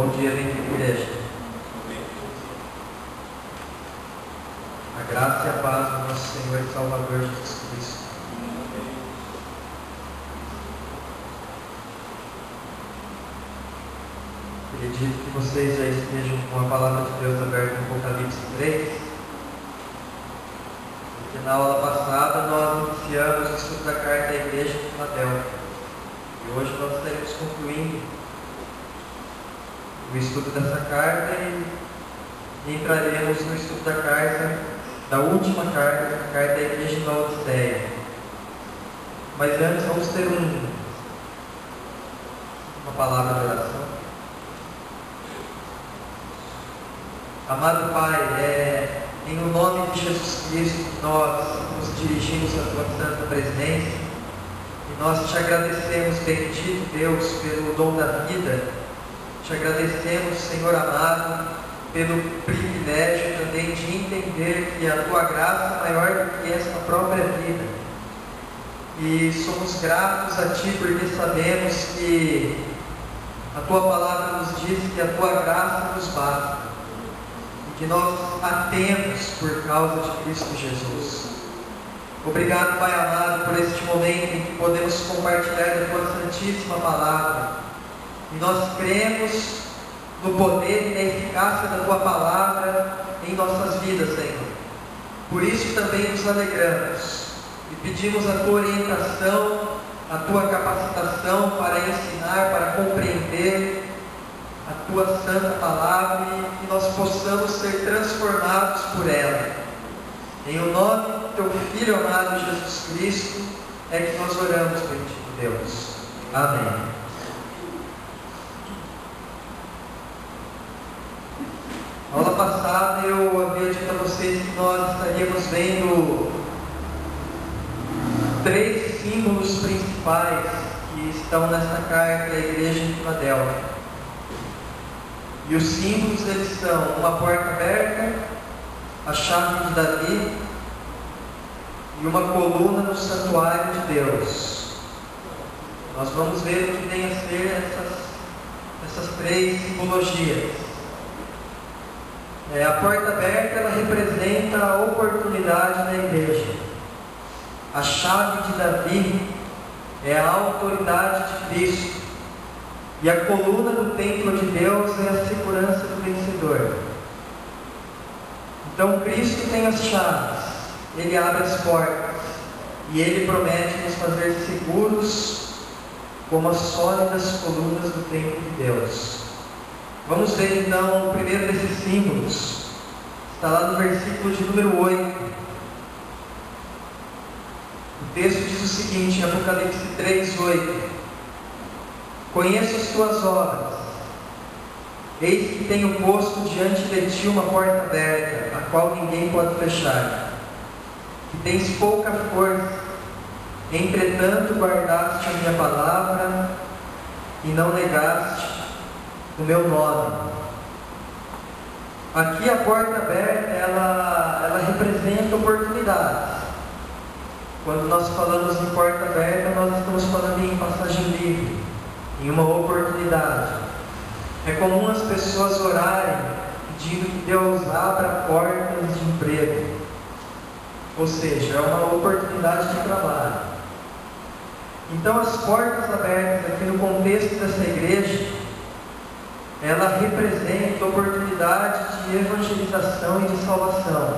Bom dia, bem-vindo, igreja. A graça e a paz do nosso Senhor e Salvador Jesus Cristo. Acredito que vocês já estejam com a palavra de Deus aberta em Apocalipse 3. Porque na aula passada nós iniciamos o estudo da carta da igreja de Filadélfia. E hoje nós estaremos concluindo o estudo dessa carta e entraremos no estudo da carta, da última carta, a carta da igreja de Laodiceia. Mas antes vamos ter uma palavra de oração. Amado Pai, em nome de Jesus Cristo, nós nos dirigimos à Tua Santa Presença e nós te agradecemos, bendito Deus, pelo dom da vida. Te agradecemos, Senhor amado, pelo privilégio também de entender que a Tua graça é maior do que esta própria vida. E somos gratos a Ti porque sabemos que a Tua palavra nos diz que a Tua graça nos basta. Que nós a temos por causa de Cristo Jesus. Obrigado, Pai amado, por este momento em que podemos compartilhar a Tua Santíssima Palavra. E nós cremos no poder e na eficácia da Tua Palavra em nossas vidas, Senhor. Por isso também nos alegramos e pedimos a Tua orientação, a Tua capacitação para ensinar, para compreender a Tua Santa Palavra e que nós possamos ser transformados por ela. Em o nome do Teu Filho amado Jesus Cristo é que nós oramos, bendito Deus. Amém. Na aula passada eu havia dito a vocês que nós estaríamos vendo 3 símbolos principais que estão nesta carta da igreja de Filadélfia. E os símbolos, eles são uma porta aberta, a chave de Davi e uma coluna no santuário de Deus. Nós vamos ver o que tem a ser essas 3 simbologias. A porta aberta, ela representa a oportunidade da igreja. A chave de Davi é a autoridade de Cristo. E a coluna do templo de Deus é a segurança do vencedor. Então Cristo tem as chaves, Ele abre as portas e Ele promete nos fazer seguros como as sólidas colunas do templo de Deus. Vamos ver então o primeiro desses símbolos. Está lá no versículo de número 8. O texto diz o seguinte, em Apocalipse 3:8. Conheço as tuas obras. Eis que tenho posto diante de ti uma porta aberta, a qual ninguém pode fechar. Que tens pouca força, entretanto guardaste a minha palavra e não negaste o meu nome. Aqui a porta aberta, ela representa oportunidades. Quando nós falamos em porta aberta, nós estamos falando em passagem livre, em uma oportunidade. É comum as pessoas orarem pedindo que Deus abra portas de emprego, ou seja, é uma oportunidade de trabalho. Então as portas abertas aqui no contexto dessa igreja, ela representa oportunidade de evangelização e de salvação.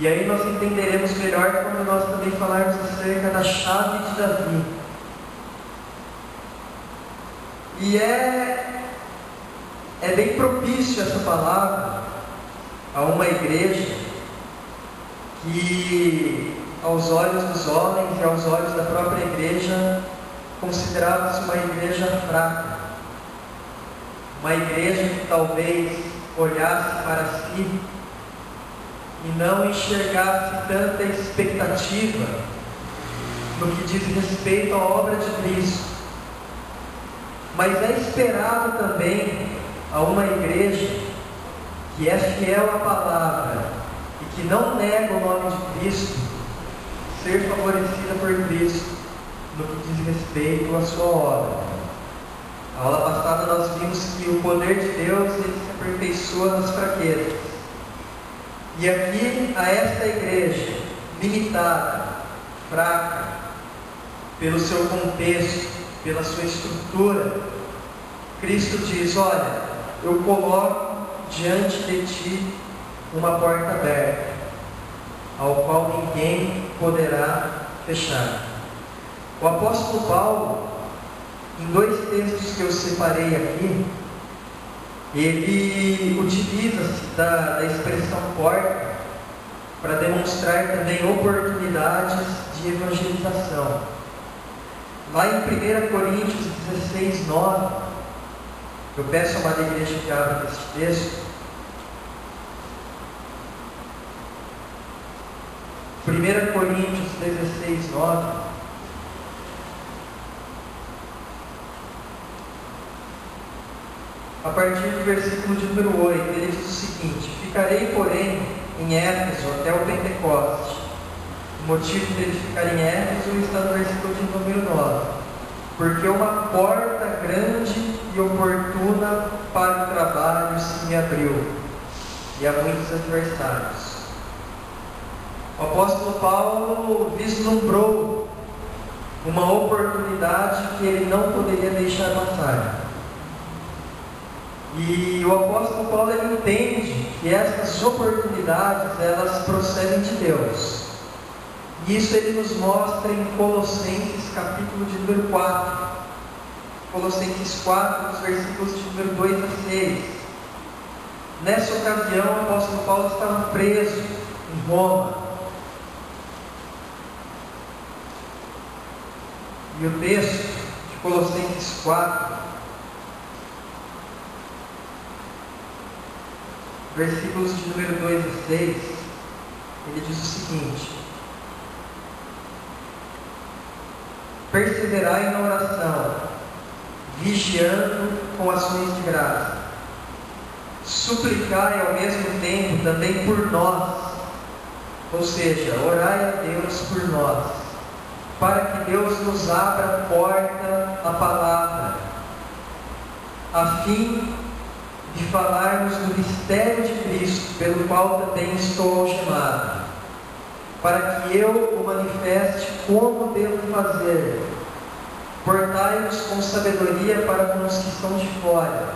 E aí nós entenderemos melhor quando nós também falarmos acerca da chave de Davi. E é bem propício essa palavra a uma igreja que, aos olhos dos homens e aos olhos da própria igreja, considerava-se uma igreja fraca. Uma igreja que talvez olhasse para si e não enxergasse tanta expectativa no que diz respeito à obra de Cristo. Mas é esperado também a uma igreja que é fiel à palavra e que não nega o nome de Cristo, ser favorecida por Cristo no que diz respeito à sua obra. A aula passada nós vimos que o poder de Deus ele se aperfeiçoa nas fraquezas. E aqui, a esta igreja, limitada, fraca, pelo seu contexto, pela sua estrutura, Cristo diz: olha, eu coloco diante de ti uma porta aberta, ao qual ninguém poderá fechar. O apóstolo Paulo, em 2 textos que eu separei aqui, ele utiliza-se da expressão porta para demonstrar também oportunidades de evangelização. Lá em 1 Coríntios 16, 9, eu peço a amada igreja que abra este texto. 1 Coríntios 16, 9. A partir do versículo de número 8, ele diz o seguinte: ficarei, porém, em Éfeso até o Pentecoste. O motivo dele ficar em Éfeso está no versículo de número 9. Porque uma porta grande e oportuna para o trabalho se me abriu, e há muitos adversários. O apóstolo Paulo vislumbrou uma oportunidade que ele não poderia deixar passar. E o apóstolo Paulo ele entende que essas oportunidades elas procedem de Deus. E isso ele nos mostra em Colossenses capítulo de número 4. Colossenses 4, nos versículos de número 2 a 6. Nessa ocasião o apóstolo Paulo estava preso em Roma. E o texto de Colossenses 4, versículos de número 2 a 6, ele diz o seguinte: perseverai na oração, vigiando com ações de graça, suplicai ao mesmo tempo também por nós, ou seja, orai a Deus por nós, para que Deus nos abra a porta à palavra, a fim de falarmos do mistério de Cristo, pelo qual também estou algemado, para que eu o manifeste como devo fazer. Portai-vos com sabedoria para com os que estão de fora,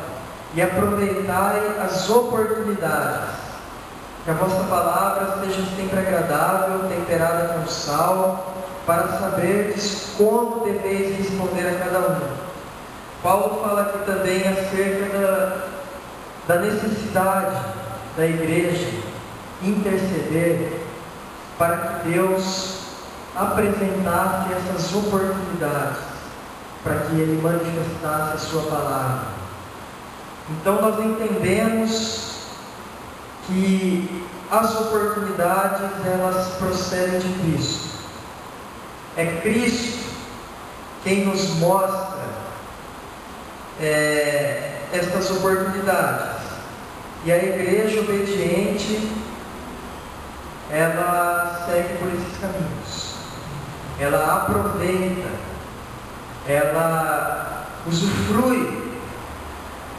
e aproveitai as oportunidades. Que a vossa palavra seja sempre agradável, temperada com sal, para saberdes como deveis responder a cada um. Paulo fala aqui também acerca da necessidade da igreja interceder para que Deus apresentasse essas oportunidades, para que Ele manifestasse a sua palavra. Então nós entendemos que as oportunidades elas procedem de Cristo. É Cristo quem nos mostra estas oportunidades. E a igreja obediente, ela segue por esses caminhos. Ela aproveita, ela usufrui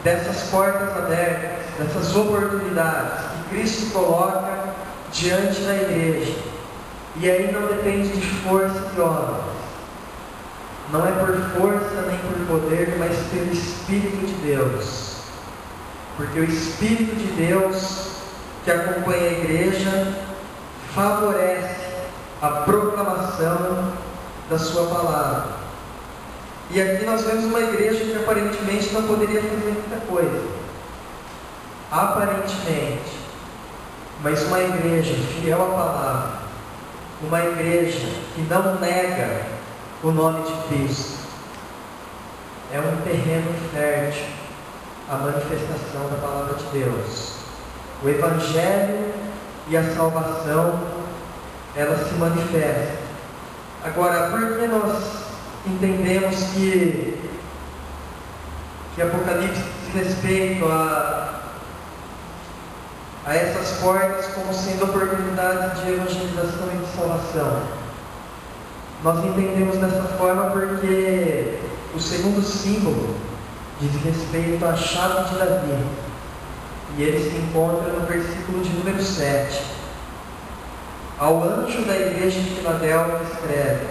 dessas portas abertas, dessas oportunidades que Cristo coloca diante da igreja. E aí não depende de força de homens. Não é por força nem por poder, mas pelo Espírito de Deus. Porque o Espírito de Deus que acompanha a igreja favorece a proclamação da sua palavra. E aqui nós vemos uma igreja que aparentemente não poderia fazer muita coisa. Aparentemente. Mas uma igreja fiel à palavra. Uma igreja que não nega o nome de Cristo. É um terreno fértil a manifestação da palavra de Deus. O Evangelho e a salvação, elas se manifestam. Agora, por que nós entendemos que Apocalipse diz respeito a essas portas como sendo oportunidades de evangelização e de salvação? Nós entendemos dessa forma porque o segundo símbolo diz respeito à chave de Davi. E ele se encontra no versículo de número 7. Ao anjo da igreja de Filadélfia escreve: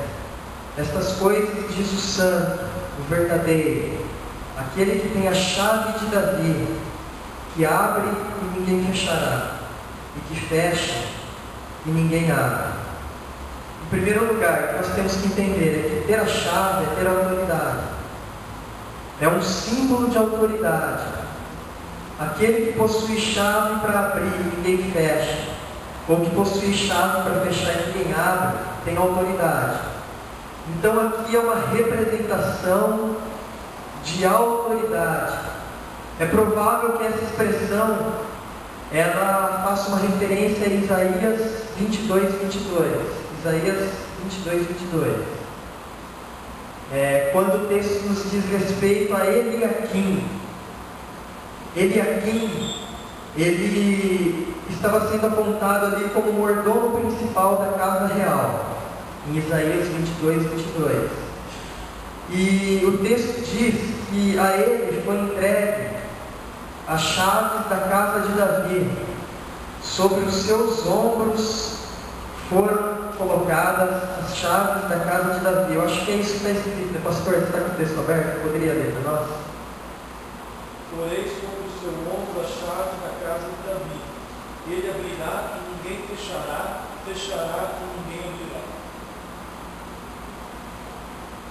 estas coisas diz o santo, o verdadeiro, aquele que tem a chave de Davi, que abre e ninguém fechará, e que fecha e ninguém abre. Em primeiro lugar, o que nós temos que entender é que ter a chave é ter autoridade. É um símbolo de autoridade. Aquele que possui chave para abrir e ninguém fecha, ou que possui chave para fechar e ninguém abre, tem autoridade. Então aqui é uma representação de autoridade. É provável que essa expressão ela faça uma referência a Isaías 22, 22. Isaías 22, 22. Quando o texto nos diz respeito a Eliaquim. Eliaquim, ele estava sendo apontado ali como o mordomo principal da casa real, em Isaías 22, 22. E o texto diz que a ele foi entregue as chaves da casa de Davi. Sobre os seus ombros foram colocadas as chaves da casa de Davi. Eu acho que é isso que está escrito. Pastor, você está com o texto aberto? Poderia ler para nós? Porém, sobre o seu ombro a chave da casa de Davi. Ele abrirá e ninguém fechará, fechará e ninguém abrirá.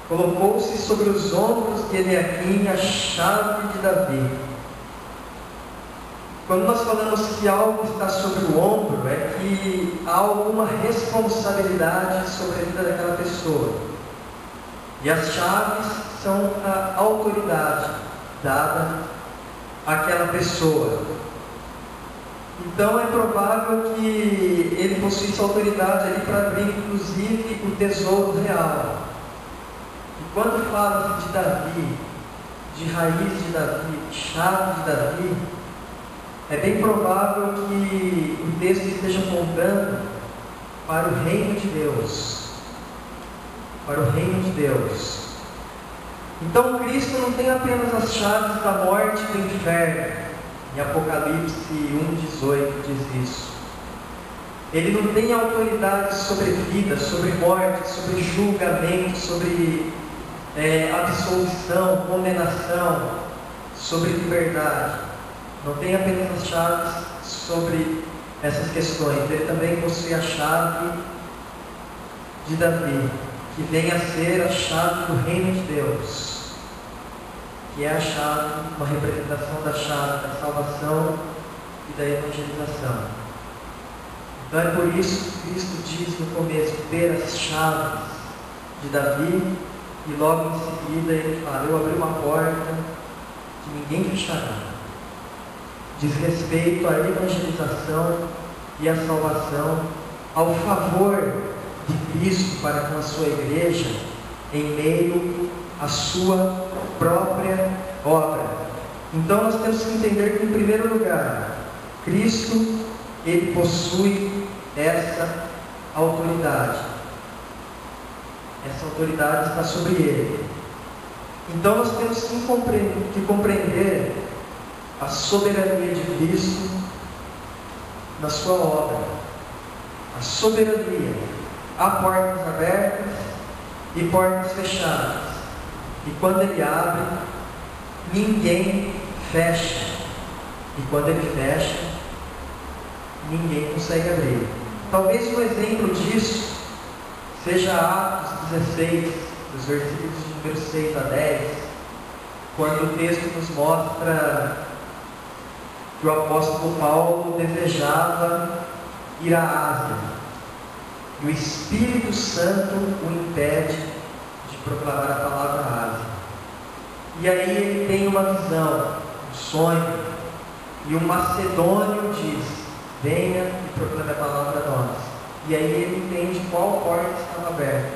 Colocou-se sobre os ombros de Eliaquim a chave de Davi. Quando nós falamos que algo está sobre o ombro, é que há alguma responsabilidade sobre a vida daquela pessoa. E as chaves são a autoridade dada àquela pessoa. Então é provável que ele possuísse autoridade ali para abrir, inclusive, o tesouro real. E quando fala-se de Davi, de raiz de Davi, de chave de Davi, é bem provável que o texto esteja apontando para o reino de Deus. Para o reino de Deus. Então Cristo não tem apenas as chaves da morte e do inferno. Em Apocalipse 1,18 diz isso. Ele não tem autoridade sobre vida, sobre morte, sobre julgamento, sobre absolvição, condenação, sobre liberdade. Não tem apenas as chaves sobre essas questões. Ele também possui a chave de Davi, que vem a ser a chave do reino de Deus, que é a chave, uma representação da chave da salvação e da evangelização. Então é por isso que Cristo diz no começo, ter as chaves de Davi, e logo em seguida ele fala: eu abri uma porta que ninguém fechará. Diz respeito à evangelização e à salvação, ao favor de Cristo para com a sua igreja, em meio à sua própria obra. Então nós temos que entender que, em primeiro lugar, Cristo, ele possui essa autoridade. Essa autoridade está sobre ele. Então nós temos que compreender a soberania de Cristo na sua obra. A soberania. Há portas abertas e portas fechadas. E quando ele abre, ninguém fecha. E quando ele fecha, ninguém consegue abrir. Talvez um exemplo disso seja Atos 16, dos versículos de número 6 a 10, quando o texto nos mostra que o apóstolo Paulo desejava ir à Ásia, e o Espírito Santo o impede de proclamar a palavra à Ásia. E aí ele tem uma visão, um sonho, e um macedônio diz: venha e proclame a palavra a nós. E aí ele entende qual porta estava aberta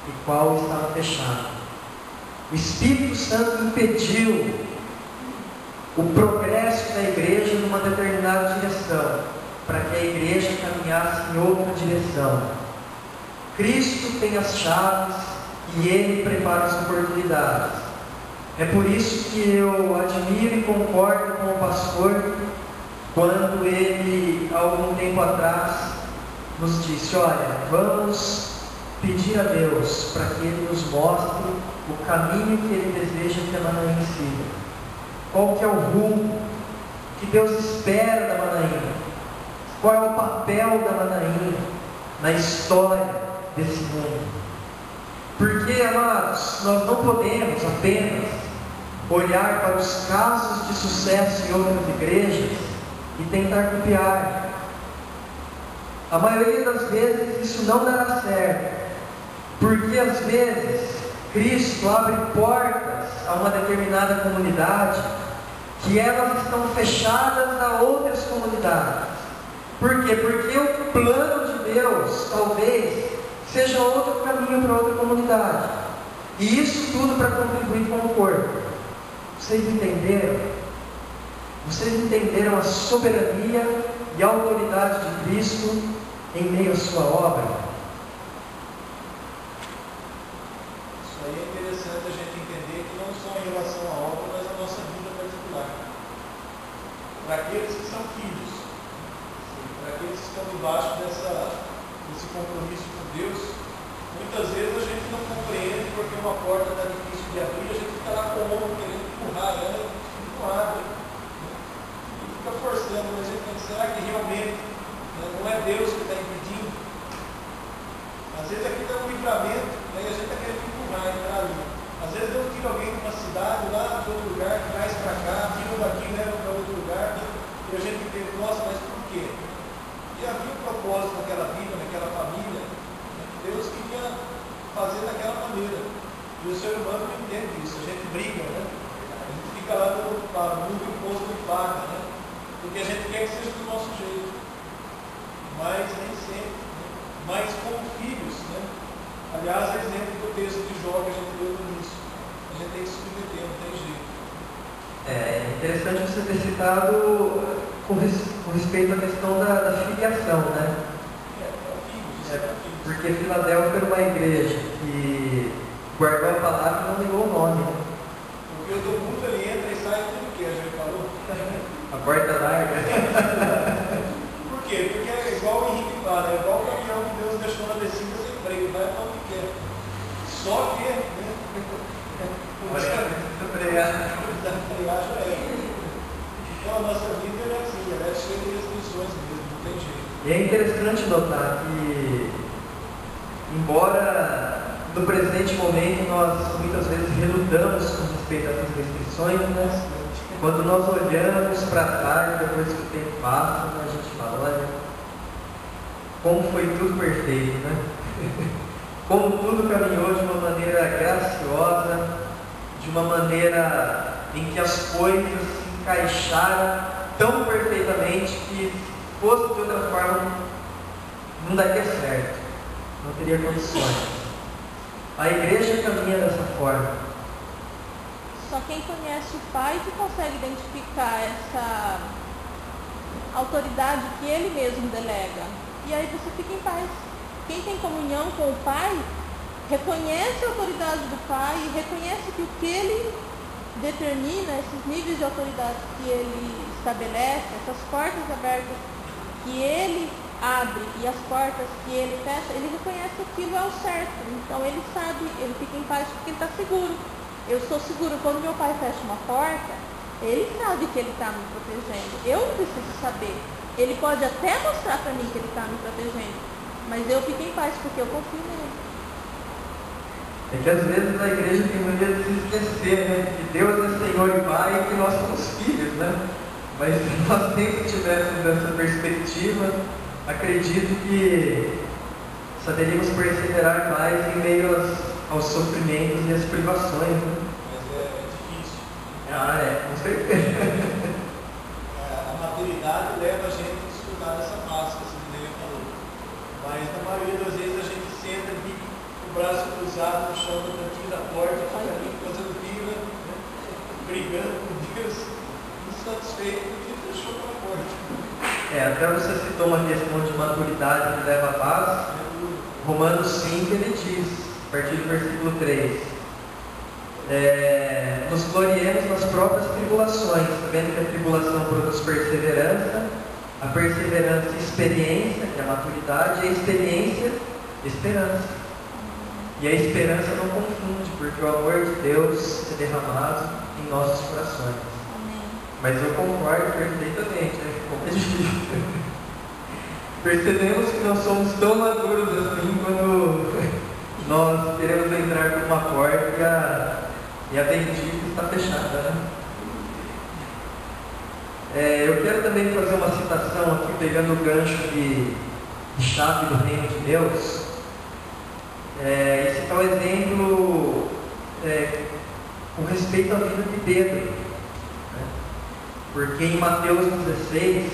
e qual estava fechada. O Espírito Santo impediu o progresso da igreja numa determinada direção, para que a igreja caminhasse em outra direção. Cristo tem as chaves e ele prepara as oportunidades. É por isso que eu admiro e concordo com o pastor quando ele, há algum tempo atrás, nos disse: olha, vamos pedir a Deus para que Ele nos mostre o caminho que Ele deseja que a Manaim siga. Qual que é o rumo que Deus espera da Manaim? Qual é o papel da Manaim na história desse mundo? Porque, amados, nós não podemos apenas olhar para os casos de sucesso em outras igrejas e tentar copiar. A maioria das vezes isso não dará certo, porque às vezes Cristo abre portas a uma determinada comunidade que elas estão fechadas a outras comunidades. Por quê? Porque o plano de Deus talvez seja outro caminho para outra comunidade, e isso tudo para contribuir com o corpo. Vocês entenderam? Vocês entenderam a soberania e a autoridade de Cristo em meio à sua obra? Isso aí é interessante a gente entender que não só em relação à obra, mas à nossa vida particular. Para aqueles que são filhos, para aqueles que estão debaixo desse compromisso com Deus, muitas vezes a gente não compreende porque uma porta está difícil de abrir, a gente fica lá com o ombro querendo empurrar ela e não abre. E fica forçando, mas a gente pensa: será que realmente não é Deus que está impedindo? Às vezes aqui está um livramento, e a gente está querendo empurrar, entrar ali. Às vezes eu tiro alguém de uma cidade, lá de outro lugar, traz para cá, tira daqui, leva para outro lugar, e a gente pensa: nossa, mas por quê? E havia um propósito naquela vida, naquela família, que Deus queria fazer daquela maneira. E o ser humano não entende isso, a gente briga, né? A gente fica lá no imposto de paga, né? Porque a gente quer que seja do nosso jeito. Mas nem sempre, né? Mas como filhos, né? Aliás, é exemplo do texto de Jó que a gente leu no início. A gente tem que se submeter, não tem jeito. É interessante você ter citado com respeito à questão da filiação, né? Porque Filadélfia era uma igreja que guardou a palavra e não negou o nome, né? Porque o do mundo ele entra e sai tudo o que a gente falou. A porta larga. Por quê? Porque é igual o Henrique fala, é igual o caminhão que Deus deixou na descida sem freio, vai para onde quer. Só que, né? Frear já é. Então a nossa vida é assim, ela é cheia de restrições mesmo, não tem jeito. E é interessante notar que, embora no presente momento nós muitas vezes relutamos com respeito a essas restrições, né? Quando nós olhamos para trás, depois que o tempo passa, a gente fala: olha, como foi tudo perfeito, né? Como tudo caminhou de uma maneira graciosa, de uma maneira em que as coisas se encaixaram tão perfeitamente que, se fosse de outra forma, não daria certo, não teria condições. A igreja caminha dessa forma. Só quem conhece o Pai que consegue identificar essa autoridade que Ele mesmo delega. E aí você fica em paz. Quem tem comunhão com o Pai reconhece a autoridade do Pai e reconhece que o que Ele determina, esses níveis de autoridade que Ele estabelece, essas portas abertas que Ele abre e as portas que Ele fecha, Ele reconhece que aquilo é o certo. Então Ele sabe, Ele fica em paz porque Ele está seguro. Eu estou seguro, quando meu pai fecha uma porta, Ele sabe que Ele está me protegendo. Eu não preciso saber. Ele pode até mostrar para mim que Ele está me protegendo, mas eu fico em paz porque eu confio nele. É que às vezes a igreja tem mania de se esquecer, né? Que Deus é Senhor e Pai e que nós somos filhos, né? Mas se nós sempre tivéssemos essa perspectiva, acredito que saberíamos perseverar mais em meio aos sofrimentos e às privações, né? Mas é difícil. Com certeza. A maturidade leva a gente a desfrutar dessa paz que esse Mineiro falou. Mas na maioria das vezes a gente senta aqui com o braço cruzado no chão do cantinho da porta, fazendo birra, né? Brigando com Deus, insatisfeito porque fechou a porta. Até você citou uma questão de maturidade que leva a paz. Romanos 5, ele diz, a partir do versículo 3: nos gloriemos nas próprias tribulações, sabendo que a tribulação produz perseverança, a perseverança experiência, que é a maturidade, e a experiência, esperança. E a esperança não confunde, porque o amor de Deus é derramado em nossos corações. Amém. Mas eu concordo perfeitamente, né? Como é difícil. Percebemos que não somos tão maduros assim quando nós queremos entrar por uma porta e a bendita está fechada, né? Eu quero também fazer uma citação aqui, pegando o gancho de chave do reino de Deus. Esse tal exemplo com respeito à vida de Pedro, né? Porque em Mateus 16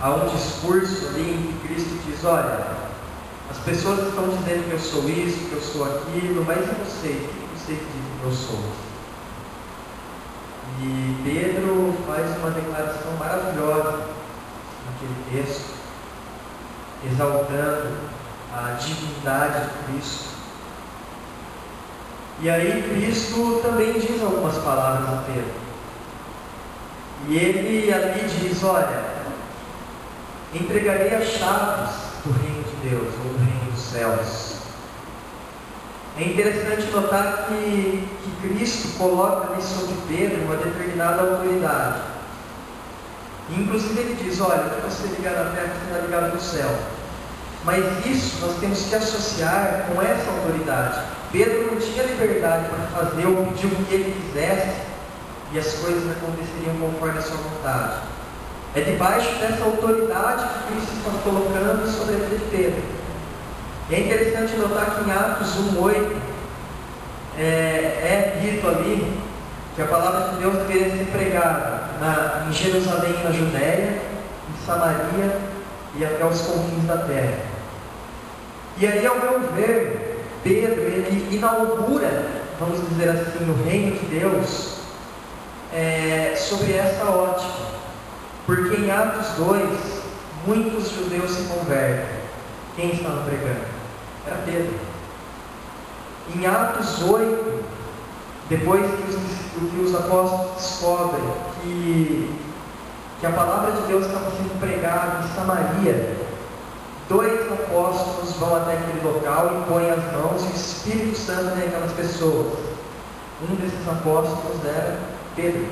há um discurso ali em que Cristo diz: olha, as pessoas estão dizendo que eu sou isso, que eu sou aquilo, mas e vocês? O que vocês dizem que eu sou? E Pedro faz uma declaração maravilhosa naquele texto, exaltando a divindade de Cristo. E aí Cristo também diz algumas palavras a Pedro. E ele ali diz: olha, entregarei as chaves do reino de Deus, ou do reino dos céus. É interessante notar que Cristo coloca ali sobre Pedro uma determinada autoridade. Inclusive ele diz: olha, o que você ligar na terra será ligado no céu. Mas isso nós temos que associar com essa autoridade. Pedro não tinha liberdade para fazer ou pedir o que ele quisesse e as coisas aconteceriam conforme a sua vontade. É debaixo dessa autoridade que Cristo está colocando sobre a vida de Pedro. E é interessante notar que em Atos 1:8 é dito ali que a palavra de Deus deveria ser pregada em Jerusalém e na Judéia, em Samaria e até os confins da terra. E aí, ao meu ver, Pedro, ele inaugura, vamos dizer assim, o reino de Deus sobre essa ótica. Porque em Atos 2, muitos judeus se convertem. Quem estava pregando? Era Pedro. Em Atos 8, depois que os apóstolos descobrem que a palavra de Deus estava sendo pregada em Samaria, 2 apóstolos vão até aquele local e põem as mãos, e o Espírito Santo vem aquelas pessoas. Um desses apóstolos era Pedro.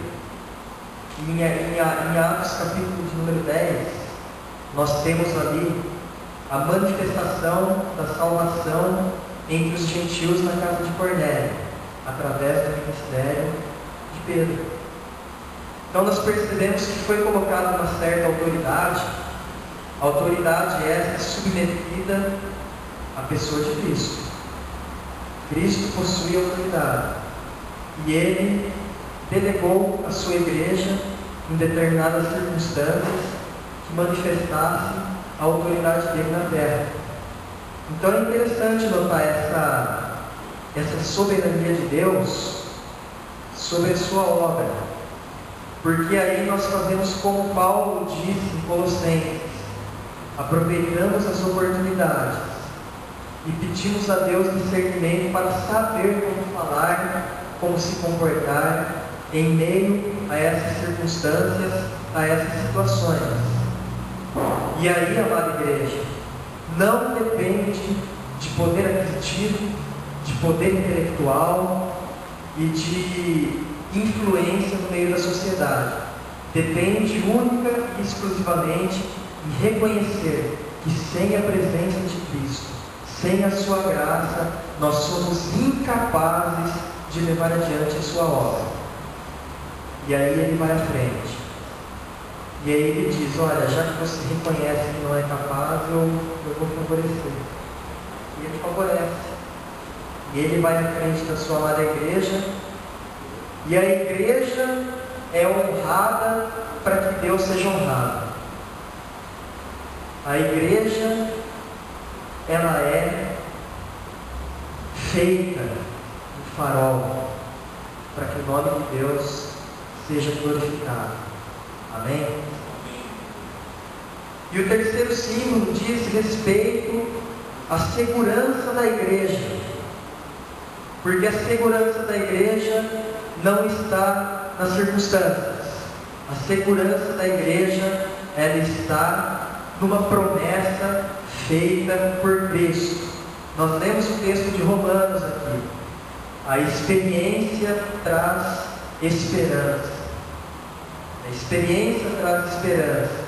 Em Atos capítulo de número 10, nós temos ali a manifestação da salvação entre os gentios na casa de Cornélio, através do ministério de Pedro. Então nós percebemos que foi colocada uma certa autoridade, a autoridade essa submetida à pessoa de Cristo. Cristo possui autoridade, e Ele delegou à sua igreja, em determinadas circunstâncias, que manifestasse a autoridade dele na terra. Então é interessante notar essa soberania de Deus sobre a sua obra, porque aí nós fazemos como Paulo disse em Colossenses: aproveitamos as oportunidades e pedimos a Deus discernimento para saber como falar, como se comportar em meio a essas circunstâncias, a essas situações. E aí, amada igreja, não depende de poder aquisitivo, de poder intelectual e de influência no meio da sociedade. Depende única e exclusivamente em reconhecer que sem a presença de Cristo, sem a sua graça, nós somos incapazes de levar adiante a sua obra. E aí ele vai à frente. E aí ele diz: olha, já que você reconhece que não é capaz, eu vou favorecer. E ele favorece. E ele vai à frente da sua amada igreja. E a igreja é honrada para que Deus seja honrado. A igreja, ela é feita um farol para que o nome de Deus seja glorificado. Amém? E o terceiro símbolo diz respeito à segurança da igreja. Porque a segurança da igreja não está nas circunstâncias. A segurança da igreja, ela está numa promessa feita por Cristo. Nós lemos o texto de Romanos aqui. A experiência traz esperança. A experiência traz esperança.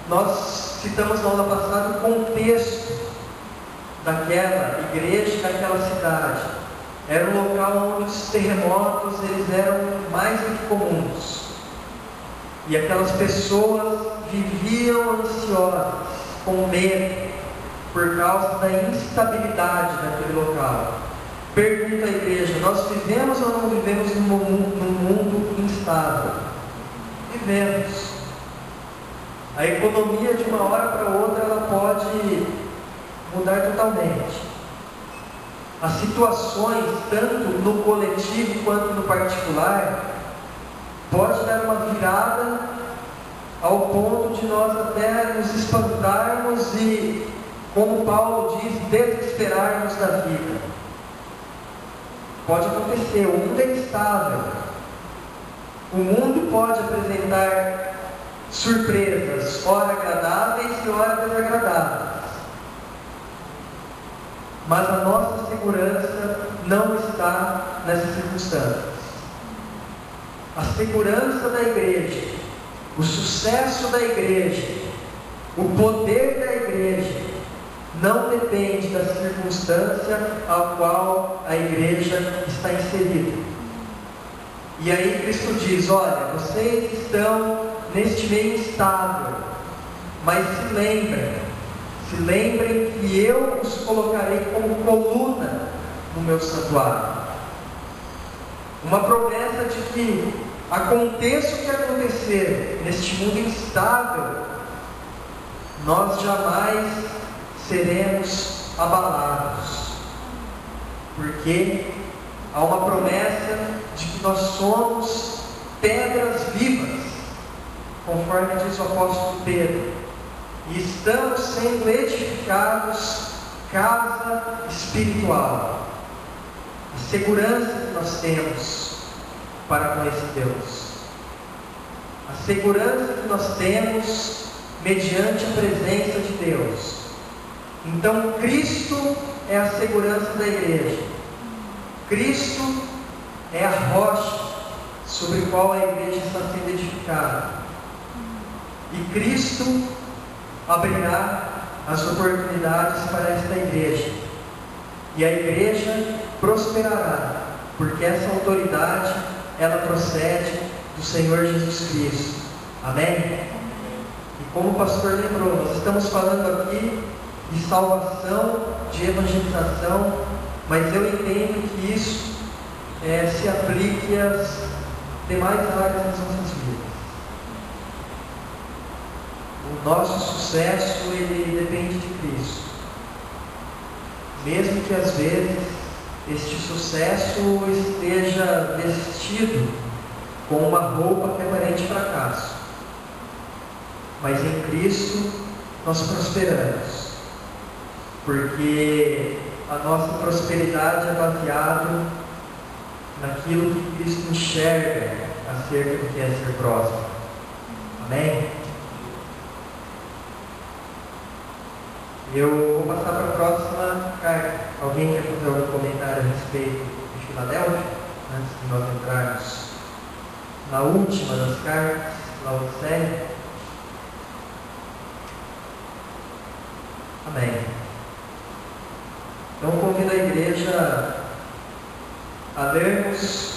Nós citamos na aula passada o contexto daquela igreja, daquela cidade. Era um local onde os terremotos eles eram mais do que comuns. E aquelas pessoas viviam ansiosas, com medo, por causa da instabilidade daquele local. Pergunta à igreja: nós vivemos ou não vivemos num mundo instável? Vivemos. A economia de uma hora para outra ela pode mudar totalmente. As situações, tanto no coletivo quanto no particular, pode dar uma virada ao ponto de nós até nos espantarmos e, como Paulo diz, desesperarmos da vida. Pode acontecer, o mundo é instável. O mundo pode apresentar surpresas, ora agradáveis e ora desagradáveis. Mas a nossa segurança não está nessas circunstâncias. A segurança da igreja, o sucesso da igreja, o poder da igreja, não depende da circunstância a qual a igreja está inserida. E aí Cristo diz: olha, vocês estão neste meio instável, mas se lembrem que eu os colocarei como coluna no meu santuário. Uma promessa de que aconteça o que acontecer neste mundo instável, nós jamais seremos abalados, porque há uma promessa de que nós somos pedras vivas, conforme diz o apóstolo Pedro, e estamos sendo edificados casa espiritual. A segurança que nós temos para com esse Deus, a segurança que nós temos mediante a presença de Deus. Então Cristo é a segurança da igreja. Cristo é a rocha sobre a qual a igreja está sendo edificada. E Cristo abrirá as oportunidades para esta igreja. E a igreja prosperará, porque essa autoridade, ela procede do Senhor Jesus Cristo. Amém? E como o pastor lembrou, nós estamos falando aqui de salvação, de evangelização, mas eu entendo que isso se aplique às demais áreas das nossas vidas. O nosso sucesso, ele depende de Cristo. Mesmo que às vezes este sucesso esteja vestido com uma roupa que é aparente fracasso. Mas em Cristo nós prosperamos. Porque a nossa prosperidade é baseada naquilo que Cristo enxerga acerca do que é ser próspero. Amém? Eu vou passar para a próxima carta. Alguém quer fazer algum comentário a respeito de Filadélfia? Antes de nós entrarmos na última das cartas, Laodiceia? Amém. Então convido a igreja a lermos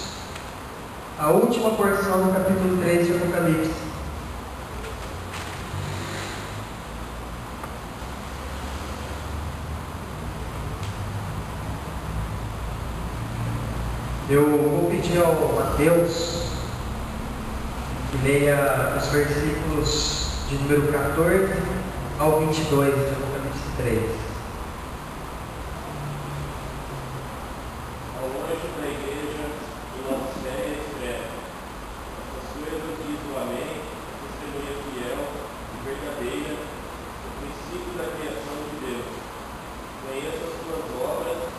a última porção do capítulo 3 de Apocalipse. Eu vou pedir ao Mateus que leia os versículos de número 14 ao 22 de Apocalipse 3. Ao anjo da igreja de Laodiceia escreve: essas coisas diz o Amém, testemunha fiel e verdadeira, o princípio da criação de Deus. Conheço as tuas obras,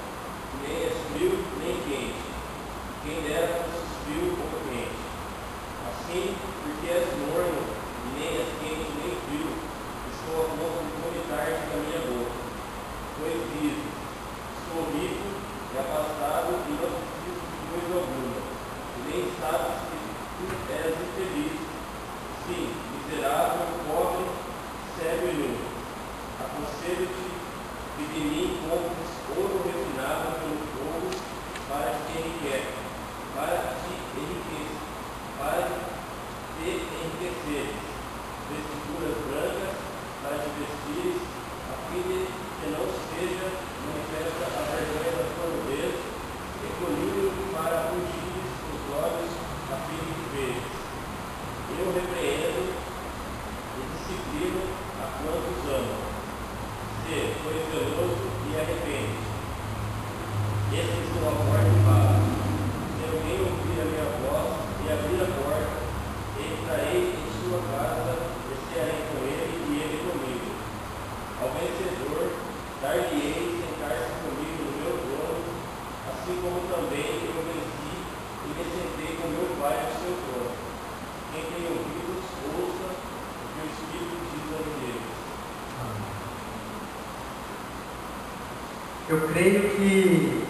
Eu creio que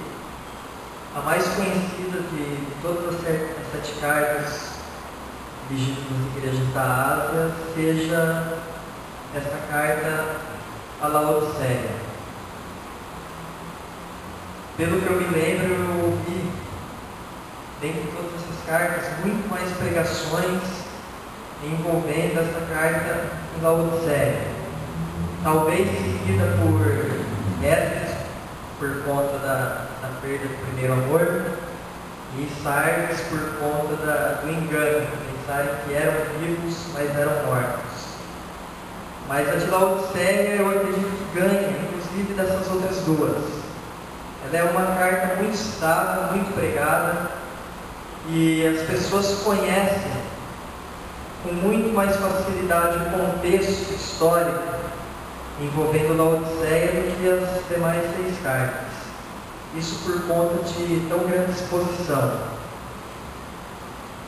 a mais conhecida de todas as 7 cartas dirigidas às igrejas da Ásia seja essa carta a Laodiceia. Pelo que eu me lembro, eu ouvi, dentre todas essas cartas, muito mais pregações envolvendo essa carta em Laodiceia. Talvez seguida por Éfeso, por conta da perda do primeiro amor, e Sardes por conta do engano, pensarem que eram vivos, mas eram mortos. Mas a de Laodiceia eu acredito que ganha, inclusive, dessas outras duas. Ela é uma carta muito citada, muito pregada, e as pessoas conhecem com muito mais facilidade o contexto histórico envolvendo Laodiceia do que as demais 6 cartas. Isso por conta de tão grande exposição.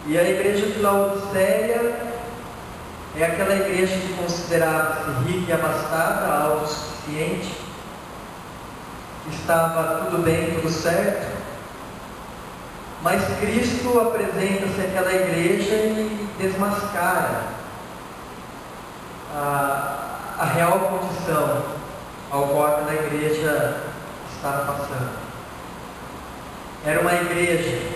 E a igreja de Laodiceia é aquela igreja que considerava-se rica e abastada, autossuficiente, estava tudo bem, tudo certo, mas Cristo apresenta-se àquela igreja e desmascara a real condição ao qual aquela igreja estava passando. Era uma igreja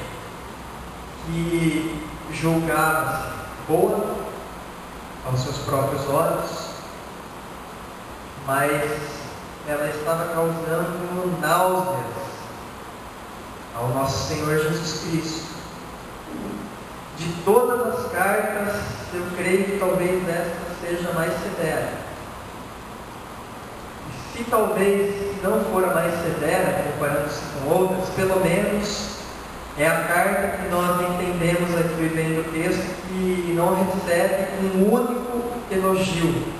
que julgava-se boa aos seus próprios olhos, mas ela estava causando náuseas ao nosso Senhor Jesus Cristo. De todas as cartas, eu creio que talvez esta seja mais severa. E se talvez não for a mais severa, comparando-se com outras, pelo menos é a carta que nós entendemos aqui vendo o texto que não recebe um único elogio.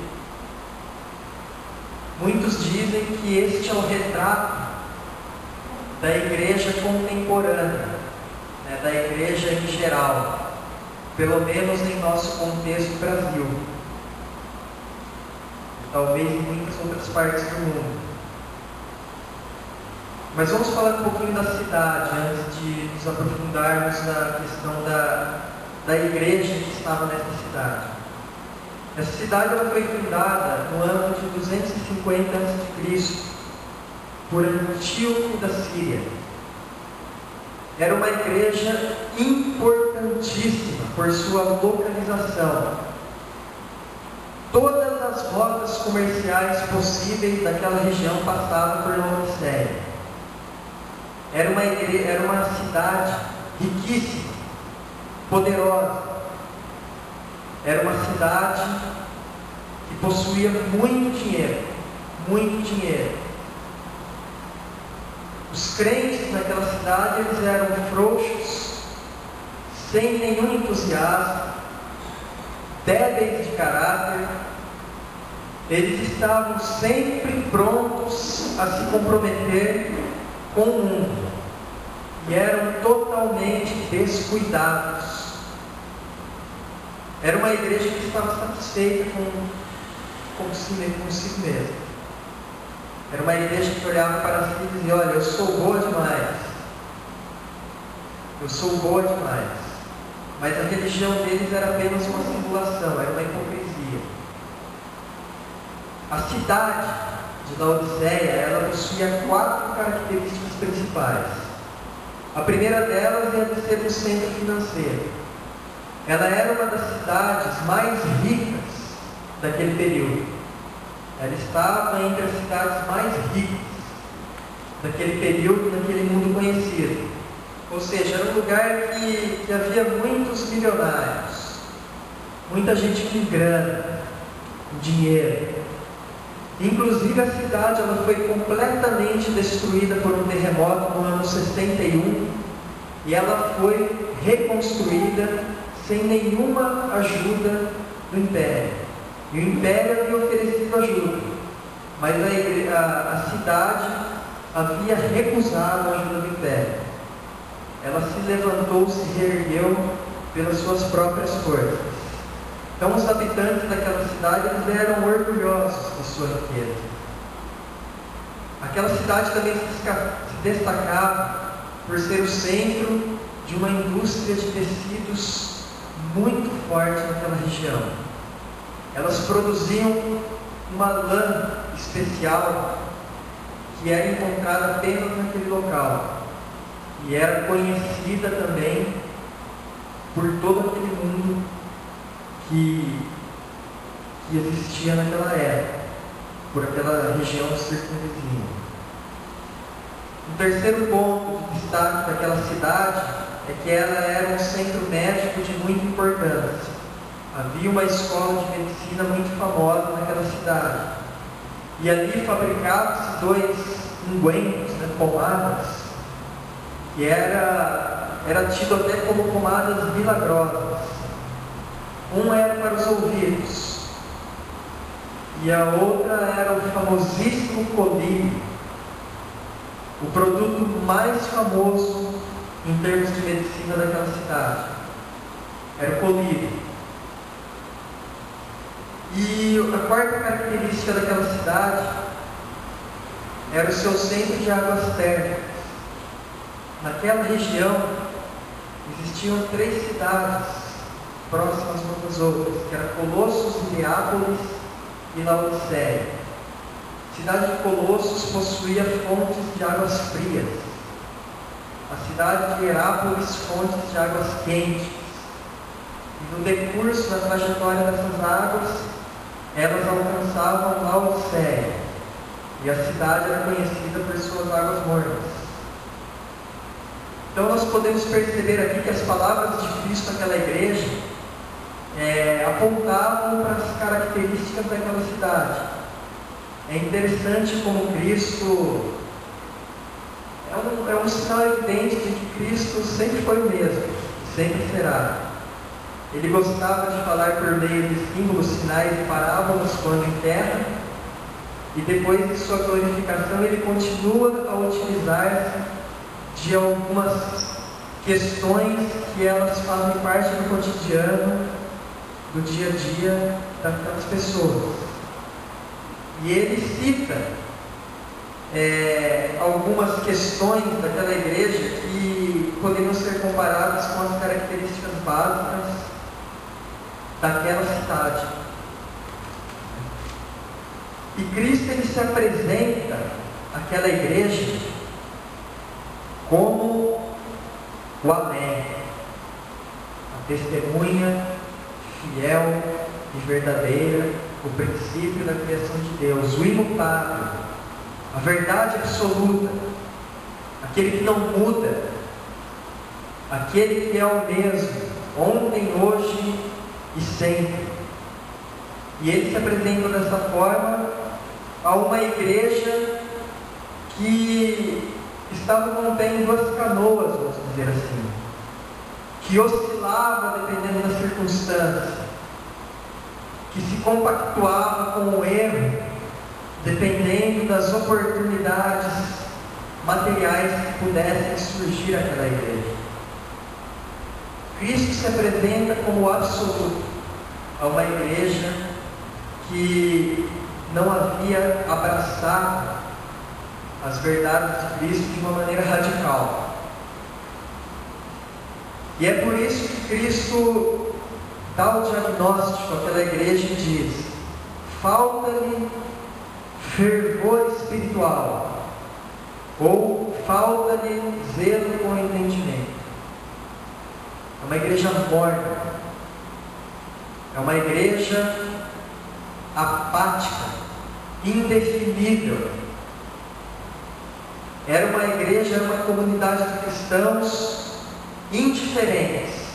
Muitos dizem que este é o retrato da igreja contemporânea, né, da igreja em geral, pelo menos em nosso contexto Brasil, e talvez em muitas outras partes do mundo. Mas vamos falar um pouquinho da cidade, antes de nos aprofundarmos na questão da igreja que estava nessa cidade. Essa cidade ela foi fundada no ano de 250 a.C., por Antíoco da Síria. Era uma igreja importantíssima por sua localização. Todas as rotas comerciais possíveis daquela região passavam por Laodiceia. Era uma cidade riquíssima, poderosa. Era uma cidade que possuía muito dinheiro, muito dinheiro. Os crentes naquela cidade, eles eram frouxos, sem nenhum entusiasmo, débeis de caráter. Eles estavam sempre prontos a se comprometer com o mundo e eram totalmente descuidados. Era uma igreja que estava satisfeita consigo mesma. Era uma igreja que olhava para si e dizia: olha, eu sou boa demais. Eu sou boa demais. Mas a religião deles era apenas uma simulação, era uma hipocrisia. A cidade de Laodiceia, ela possuía 4 características principais. A primeira delas é a de ser um centro financeiro. Ela era uma das cidades mais ricas daquele período. Ela estava entre as cidades mais ricas daquele período, daquele mundo conhecido. Ou seja, era um lugar que havia muitos milionários, muita gente com grana, com dinheiro. Inclusive a cidade ela foi completamente destruída por um terremoto no ano 61 e ela foi reconstruída sem nenhuma ajuda do Império. E o Império havia oferecido ajuda, mas a cidade havia recusado a ajuda do Império. Ela se levantou, se reergueu pelas suas próprias forças. Então os habitantes daquela cidade eles eram orgulhosos de sua riqueza. Aquela cidade também se destacava por ser o centro de uma indústria de tecidos muito forte naquela região. Elas produziam uma lã especial que era encontrada apenas naquele local e era conhecida também por todo aquele mundo que existia naquela época, por aquela região circunvizinha. O terceiro ponto de destaque daquela cidade é que ela era um centro médico de muita importância. Havia uma escola de medicina muito famosa naquela cidade. E ali fabricavam-se 2 ungüentos, pomadas, que era tido até como pomadas milagrosas. Um era para os ouvidos, e a outra era o famosíssimo colírio, o produto mais famoso em termos de medicina daquela cidade. Era o colírio. E a quarta característica daquela cidade era o seu centro de águas térmicas. Naquela região existiam 3 cidades próximas umas das outras, que eram Colossos, Hierápolis e Laodiceia. A cidade de Colossos possuía fontes de águas frias. A cidade de Hierápolis, fontes de águas quentes. E no decurso da trajetória dessas águas, elas alcançavam Laodiceia. E a cidade era conhecida por suas águas mornas. Então nós podemos perceber aqui que as palavras de Cristo naquela igreja apontavam para as características daquela cidade. É interessante como Cristo é um sinal evidente de que Cristo sempre foi o mesmo, sempre será. Ele gostava de falar por meio de símbolos, sinais e parábolas quando em terra, e depois de sua glorificação ele continua a utilizar-se de algumas questões que elas fazem parte do cotidiano, do dia a dia daquelas pessoas. E ele cita algumas questões daquela igreja que poderiam ser comparadas com as características básicas daquela cidade. E Cristo ele se apresenta àquela igreja como o Amém, a testemunha fiel e verdadeira, o princípio da criação de Deus, o imutável, a verdade absoluta, aquele que não muda, aquele que é o mesmo, ontem, hoje e sempre. E ele se apresenta dessa forma a uma igreja que estava com o pé em 2 canoas, vamos dizer assim, que oscilava dependendo da circunstância, que se compactuava com o erro dependendo das oportunidades materiais que pudessem surgir àquela igreja. Cristo se apresenta como o absoluto a uma igreja que não havia abraçado as verdades de Cristo de uma maneira radical. E é por isso que Cristo dá o diagnóstico àquela igreja e diz: falta-lhe fervor espiritual, ou falta-lhe zelo com entendimento. É uma igreja morna, é uma igreja apática, indefinível. Era uma igreja, era uma comunidade de cristãos indiferentes.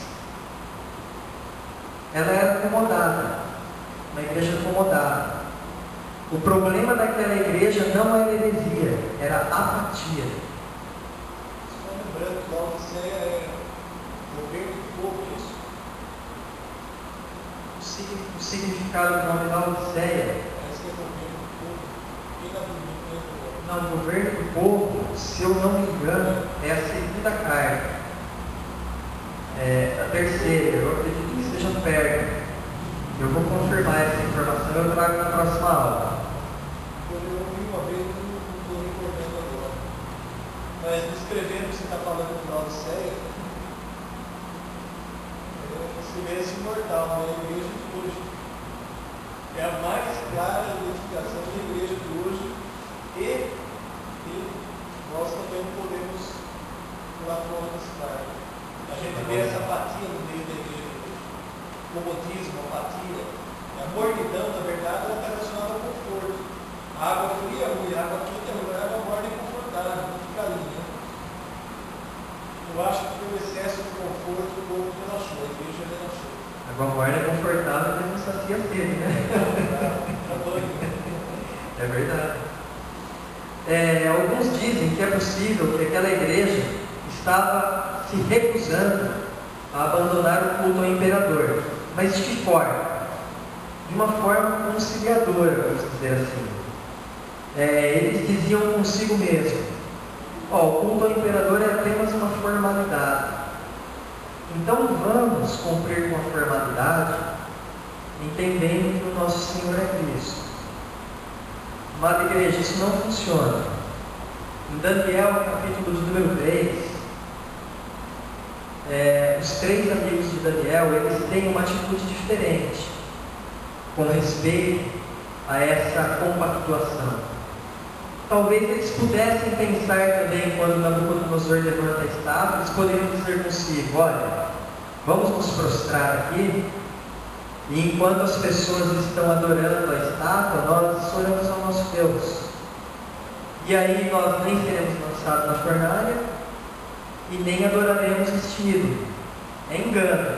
Ela era acomodada, uma igreja acomodada. O problema daquela igreja não era heresia, era apatia. Só lembrando que Laodiceia é governo do povo, isso. O significado do nome Laodiceia, Parece que é governo do povo. Quem dá bonito, não, o governo do povo, se eu não me engano, é a segunda carta. A terceira, eu acredito que seja perto. Eu vou confirmar essa informação e eu trago na próxima aula. eu ouvi uma vez um Mas descrevendo o que você está falando no Laodiceia, é silêncio imortal, né? A igreja de hoje. É a mais clara identificação da igreja de hoje e nós também não podemos pular fora desse cargo. A gente vê essa apatia no meio da igreja de hoje. Comodismo, apatia. A mornidão, na verdade, ela está relacionada ao conforto. A água fria é ruim, a água quente é ruim, a água morna é confortável, não fica ali, né? Eu acho que pelo excesso de conforto o povo relaxou, a igreja relaxou. Água morna é confortável, mas não sacia dele, né? É verdade. Alguns dizem que é possível que aquela igreja estava se recusando a abandonar o culto ao imperador. Mas de que forma? De uma forma conciliadora, vamos dizer assim. Eles diziam consigo mesmo: o culto ao imperador é apenas uma formalidade. Então vamos cumprir com a formalidade, entendendo que o nosso Senhor é Cristo. Amada igreja, isso não funciona. Em Daniel, capítulo de número 3, os 3 amigos de Daniel, eles têm uma atitude diferente com respeito a essa compactuação. Talvez eles pudessem pensar também, quando Nabucodonosor levanta a estátua, eles poderiam dizer consigo: olha, vamos nos prostrar aqui, e enquanto as pessoas estão adorando a estátua, nós oramos ao nosso Deus. E aí nós nem seremos lançados na fornalha, e nem adoraremos este ídolo. É engano.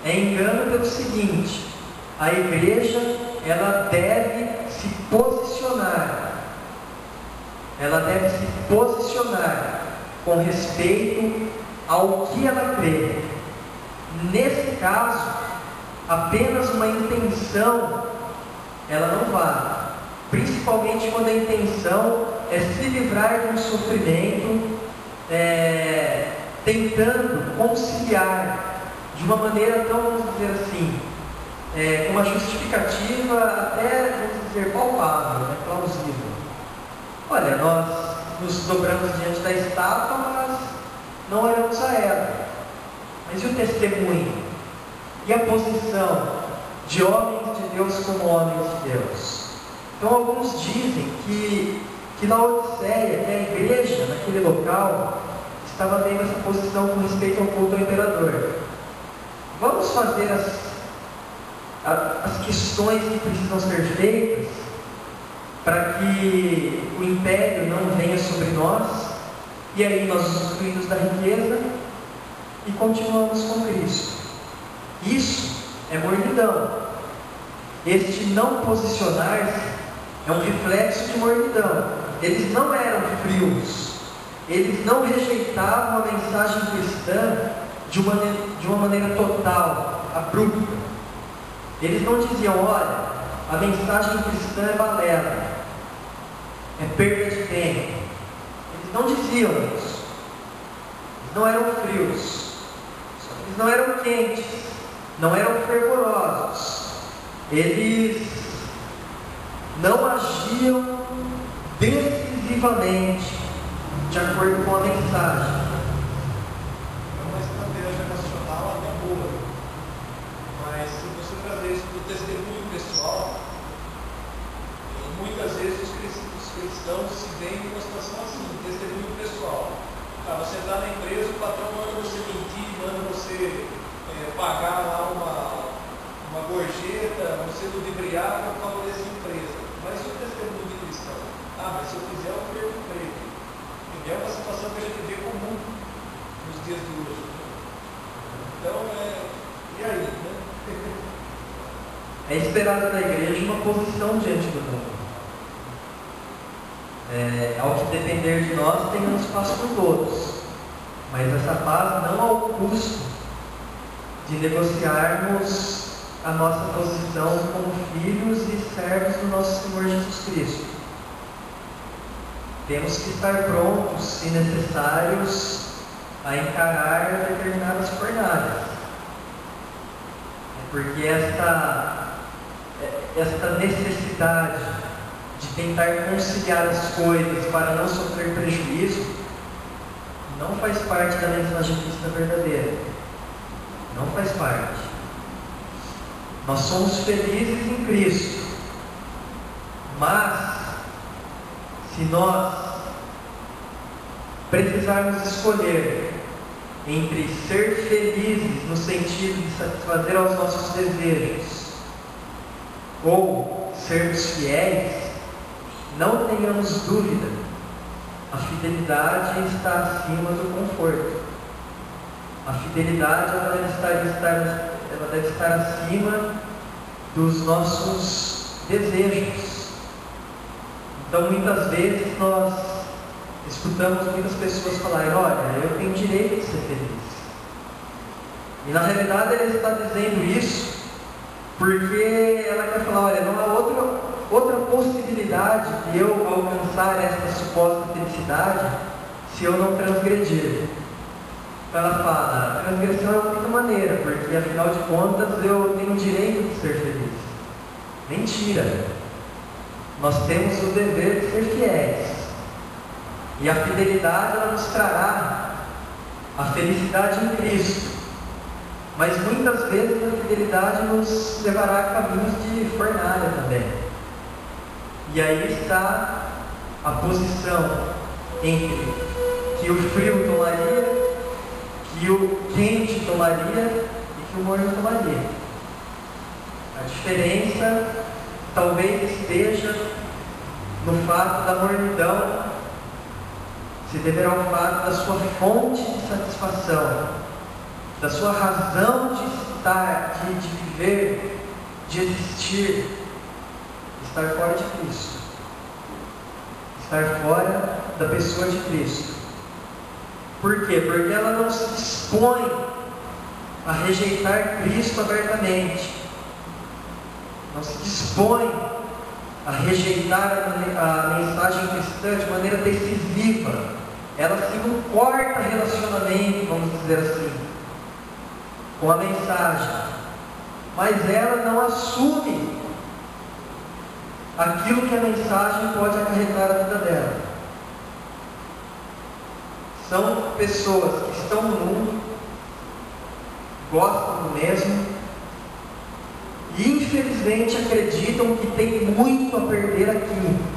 É engano pelo seguinte: a igreja, ela deve se posicionar. Ela deve se posicionar com respeito ao que ela crê. Nesse caso, apenas uma intenção, ela não vale. Principalmente quando a intenção é se livrar de um sofrimento, tentando conciliar de uma maneira tão, vamos dizer assim, uma justificativa até, vamos dizer, palpável, né, plausível. Olha, nós nos dobramos diante da estátua, mas não olhamos a ela. Mas e o testemunho? E a posição de homens de Deus como homens de Deus? Então alguns dizem que na Laodiceia, que a igreja naquele local estava tendo essa posição com respeito ao culto ao imperador. Vamos fazer as questões que precisam ser feitas para que o império não venha sobre nós, e aí nós usufruímos da riqueza e continuamos com Cristo. Isso é mornidão. Este não posicionar-se é um reflexo de mornidão. Eles não eram frios, eles não rejeitavam a mensagem cristã de uma maneira total, abrupta. Eles não diziam: olha, a mensagem cristã é balela, é perda de tempo. Eles não diziam isso. Eles não eram frios, eles não eram quentes, não eram fervorosos. Eles não agiam decisivamente de acordo com a mensagem. É uma estratégia nacional até boa, mas se você trazer isso para o testemunho pessoal, muitas vezes os cristãos se veem numa situação assim, testemunho pessoal. Você está na empresa, o patrão manda você mentir, manda você pagar lá uma gorjeta, você ludibriar para favorecer a empresa. Mas e o testemunho de cristão? Mas se eu fizer, eu perco o emprego. E é uma situação que a gente vê comum nos dias de hoje. Então, e aí, né? É esperado da igreja uma posição diante do mundo. Ao que depender de nós, tenhamos paz por todos. Mas essa paz não ao custo de negociarmos a nossa posição como filhos e servos do nosso Senhor Jesus Cristo. Temos que estar prontos, se necessários, a encarar determinadas fornalhas. Porque esta necessidade de tentar conciliar as coisas para não sofrer prejuízo não faz parte da mensagem cristã verdadeira. Não faz parte. Nós somos felizes em Cristo. Mas, se nós precisarmos escolher entre ser felizes no sentido de satisfazer aos nossos desejos ou sermos fiéis, não tenhamos dúvida, a fidelidade está acima do conforto. A fidelidade ela deve estar acima dos nossos desejos. Então, muitas vezes nós escutamos muitas pessoas falarem: olha, eu tenho direito de ser feliz. E na realidade ele está dizendo isso porque ela quer falar: olha, não há outra possibilidade de eu alcançar essa suposta felicidade se eu não transgredir. Então ela fala: a transgressão é a única maneira, porque afinal de contas eu tenho o direito de ser feliz. Mentira! Nós temos o dever de ser fiéis. E a fidelidade ela nos trará a felicidade em Cristo. Mas muitas vezes a fidelidade nos levará a caminhos de fornalha também. E aí está a posição entre que o frio tomaria, que o quente tomaria e que o morno tomaria. A diferença talvez esteja no fato da mornidão se deverá ao fato da sua fonte de satisfação, da sua razão de estar, de viver, de existir, estar fora de Cristo, estar fora da pessoa de Cristo. Por quê? Porque ela não se dispõe a rejeitar Cristo abertamente, não se dispõe a rejeitar a mensagem cristã de maneira decisiva. Ela se não corta relacionamento, vamos dizer assim, com a mensagem, mas ela não assume aquilo que a mensagem pode acarretar a vida dela. São pessoas que estão no mundo, gostam do mesmo e infelizmente acreditam que tem muito a perder aqui.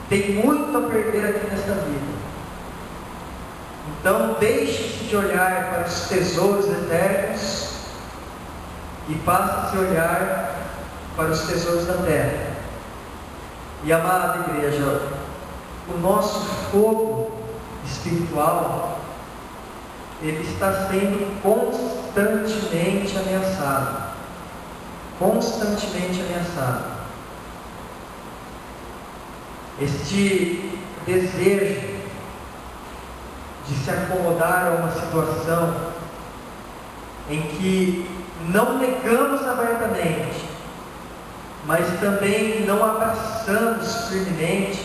Tem muito a perder aqui nesta vida. Então deixe-se de olhar para os tesouros eternos e passe-se a olhar para os tesouros da terra. E amada igreja, o nosso fogo espiritual, ele está sendo constantemente ameaçado. Constantemente ameaçado. Este desejo de se acomodar a uma situação em que não negamos abertamente, mas também não abraçamos firmemente,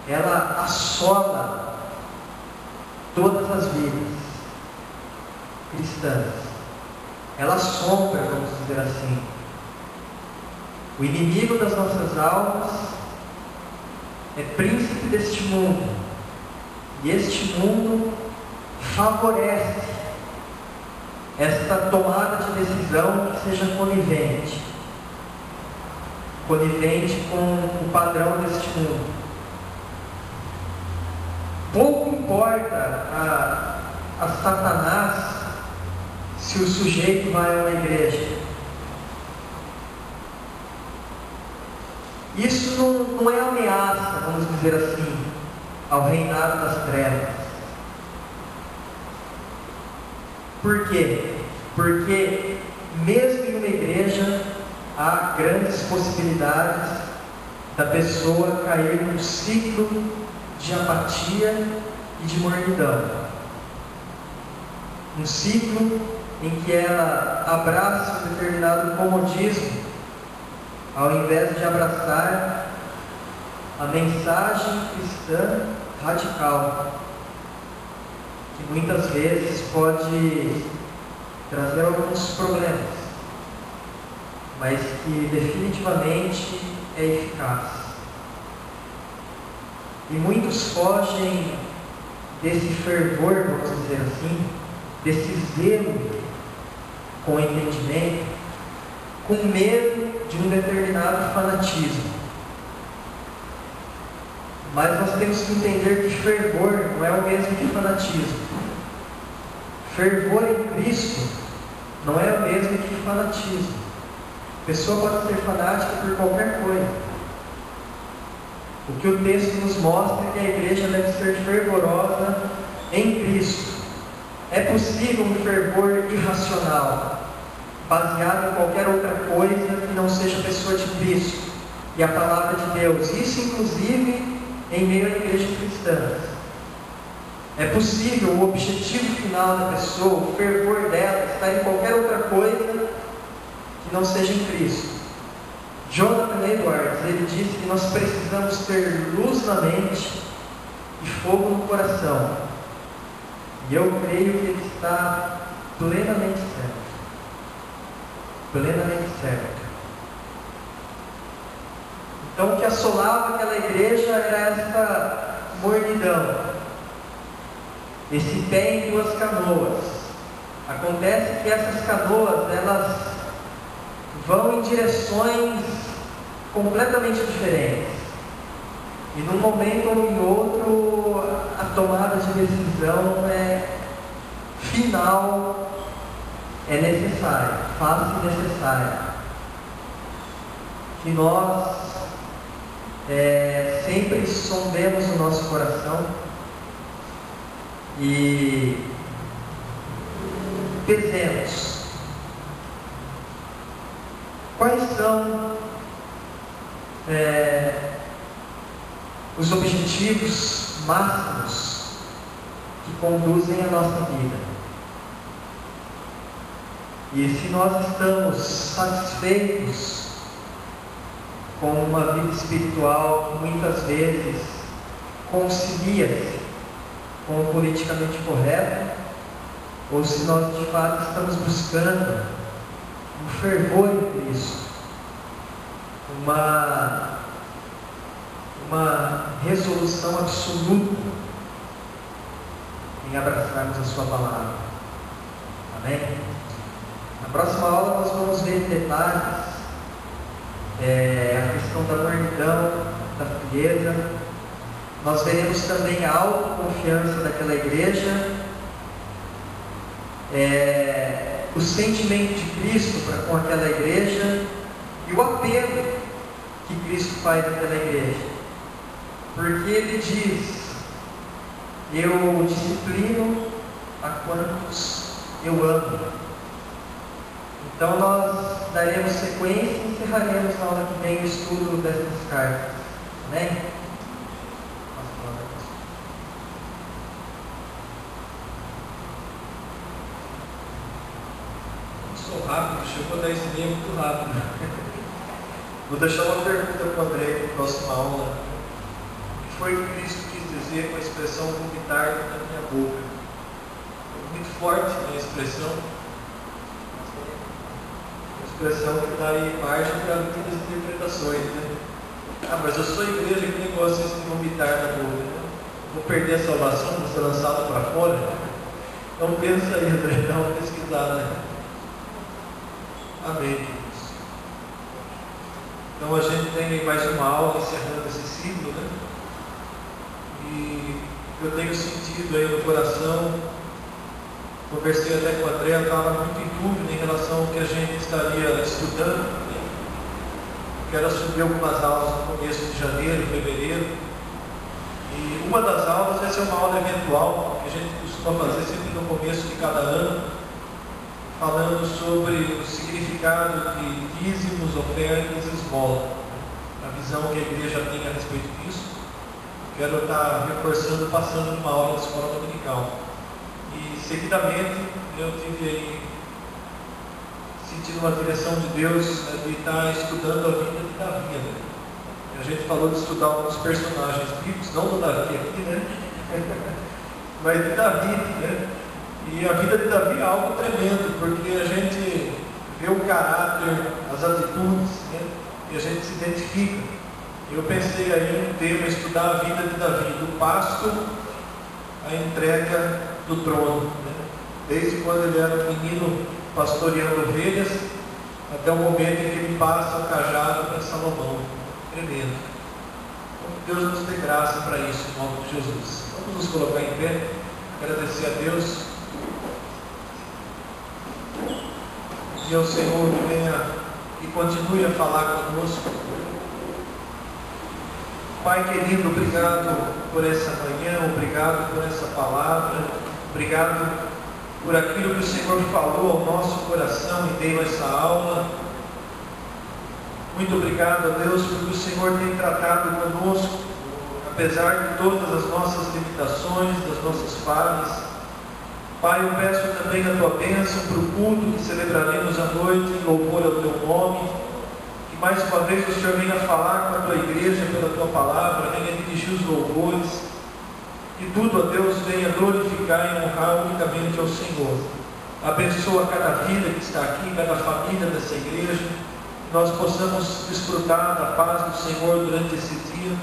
ela assola todas as vidas cristãs. Ela assombra, vamos dizer assim. O inimigo das nossas almas é príncipe deste mundo. E este mundo favorece esta tomada de decisão que seja conivente. Conivente com o padrão deste mundo. Pouco importa a Satanás se o sujeito vai a uma igreja. Isso não é ameaça, vamos dizer assim, ao reinado das trevas. Por quê? Porque mesmo em uma igreja há grandes possibilidades da pessoa cair num ciclo de apatia e de mornidão. Um ciclo em que ela abraça um determinado comodismo, ao invés de abraçar a mensagem cristã radical, que muitas vezes pode trazer alguns problemas, mas que definitivamente é eficaz. E muitos fogem desse fervor, vamos dizer assim, desse zelo com entendimento, com medo de um determinado fanatismo. Mas nós temos que entender que fervor não é o mesmo que fanatismo. Fervor em Cristo não é o mesmo que fanatismo. A pessoa pode ser fanática por qualquer coisa. O que o texto nos mostra é que a igreja deve ser fervorosa em Cristo. É possível um fervor irracional, baseado em qualquer outra coisa que não seja a pessoa de Cristo e a palavra de Deus. Isso, inclusive, em meio à igreja cristã. É possível o objetivo final da pessoa, o fervor dela, estar em qualquer outra coisa que não seja em Cristo. Jonathan Edwards, ele disse que nós precisamos ter luz na mente e fogo no coração. E eu creio que ele está plenamente certo. Plenamente certo. Então o que assolava aquela igreja era essa mornidão, esse pé em duas canoas. Acontece que essas canoas, elas vão em direções completamente diferentes. E num momento ou em outro, a tomada de decisão final é necessária, fácil e necessária. Que nós sempre sondemos o nosso coração e pesemos quais são os objetivos máximos que conduzem a nossa vida. E se nós estamos satisfeitos com uma vida espiritual que muitas vezes concilia-se com o politicamente correto, ou se nós de fato estamos buscando um fervor em Cristo, uma resolução absoluta em abraçarmos a sua palavra. Amém? Na próxima aula nós vamos ver em detalhes a questão da mornidão, da frieza. Nós veremos também a autoconfiança daquela igreja, o sentimento de Cristo para com aquela igreja e o apelo que Cristo faz àquela igreja. Porque ele diz: eu disciplino a quantos eu amo. Então nós daremos sequência e encerraremos na aula que vem o estudo dessas cartas. Amém? Sou rápido, chegou a 10 e meia muito rápido. Vou deixar uma pergunta para o André para a próxima aula. O que foi que Cristo quis dizer com a expressão vomitar na minha boca? É muito forte a expressão. Expressão que dá margem para muitas interpretações, né? Mas eu sou igreja, que negócio de vomitar na boca, né? Vou perder a salvação, vou ser lançado para fora? Então pensa aí, André, dá uma pesquisada. Amém, queridos. Então a gente tem mais uma aula encerrando esse ciclo, né? E eu tenho sentido aí no coração. Conversei até com o André, eu estava muito em dúvida em relação ao que a gente estaria estudando. Quero assumir algumas aulas no começo de janeiro, fevereiro. E uma das aulas vai ser uma aula eventual, que a gente costuma fazer sempre no começo de cada ano, falando sobre o significado de dízimos, ofertas e esmola. A visão que a igreja tem a respeito disso. Quero estar reforçando, passando numa aula de escola dominical. E seguidamente eu tive aí sentindo uma direção de Deus, né, de estar estudando a vida de Davi. Né? A gente falou de estudar alguns personagens bíblicos, não do Davi aqui, né? Mas de Davi, né? E a vida de Davi é algo tremendo, porque a gente vê o caráter, as atitudes, né? E a gente se identifica. Eu pensei aí um tema, estudar a vida de Davi, do pasto à a entrega do trono, né? Desde quando ele era um menino pastoreando ovelhas, até o momento em que ele passa o cajado para Salomão. Tremendo. Então, Deus nos dê graça para isso, em nome de Jesus. Vamos nos colocar em pé, agradecer a Deus. E ao Senhor que venha e continue a falar conosco. Pai querido, obrigado por essa manhã, obrigado por essa palavra, obrigado por aquilo que o Senhor falou ao nosso coração e deu essa aula. Muito obrigado a Deus porque o Senhor tem tratado conosco, apesar de todas as nossas limitações, das nossas falhas. Pai, eu peço também a tua bênção para o culto que celebraremos à noite em louvor ao teu nome. Que mais uma vez o Senhor venha falar com a tua igreja pela tua palavra, venha dirigir os louvores. Que tudo, a Deus, venha glorificar e honrar unicamente ao Senhor. Abençoa cada vida que está aqui, cada família dessa igreja. Que nós possamos desfrutar da paz do Senhor durante esse dia.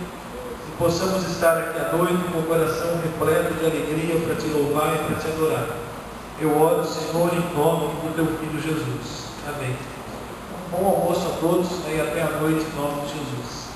Que possamos estar aqui à noite com o coração repleto de alegria para te louvar e para te adorar. Eu oro, Senhor, em nome do teu Filho Jesus. Amém. Um bom almoço a todos, e até a noite, em nome de Jesus.